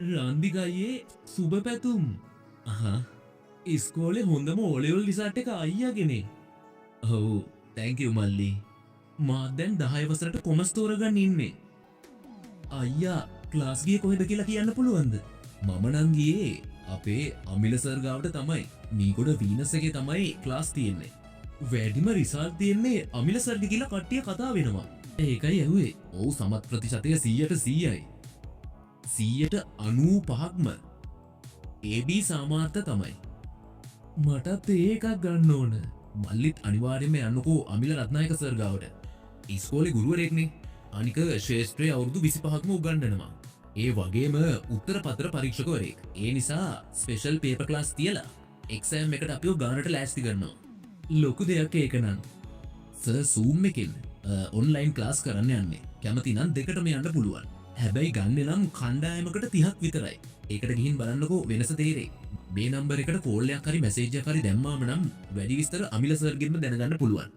රන්දිකයේ සුබ පැතුම් ඉස්කෝලේ හොඳම ඕලෙවල් ලිසාට් එක අයියාගෙනේ. ඔව් තැංකියු මල්ලි. මාත් දැන් 10 වසරට කොමර්ස් තෝරගන්න ඉන්නේ. අයියා ක්ලාස් ගියේ කොහෙද කියලා කියන්න පුළුවන්ද? මම නම් ගියේ අපේ අමිල සර් ගාවට තමයි. මීගොඩ වීනස් එකේ තමයි ක්ලාස් තියෙන්නේ. වැඩිම රිසල්ට් තියෙන්නේ අමිල සර්ගේ කියලා කට්ටිය කතා වෙනවා. ඒකයි ඇහුවේ. ඔව් සමත් ප්‍රතිශතය 100%යි. 95%ක්ම AB සාමාර්ථ තමයි. මටත් ඒකක් ගන්න ඕන. මල්ලිත් අනිවාර්යයෙන්ම යන්නකෝ අමිල රත්නායක සර් ගාවට. ඉස්කෝලේ ගුරුවරයෙක්නේ. අනික ශේෂ්ත්‍රයේ අවුරුදු 25ක්ම උගන්වනවා. ඒ වගේම උත්තර පත්‍ර පරීක්ෂකවරයෙක්. ඒ නිසා ස්පෙෂල් පේපර් ක්ලාස් තියලා එක්සෑම් එකට අපිව ගානට ලෑස්ති කරනවා. ලොකු දෙයක් ඒක නම්. සර් Zoom එකෙන් ඔන්ලයින් ක්ලාස් කරන්න යන්නේ. කැමති නම් දෙකටම යන්න පුළුවන්. හැබැයි ගන්න නම් කණ්ඩායමකට 30ක් විතරයි. ඒකට ගිහින් බලන්නකෝ වෙනස තේරෙයි. මේ නම්බර් එකට කෝල් එකක් හරි මැසේජ් එකක් හරි දැම්මාම නම් වැඩි විස්තර අමිල සර්ගෙන්ම දැනගන්න පුළුවන්.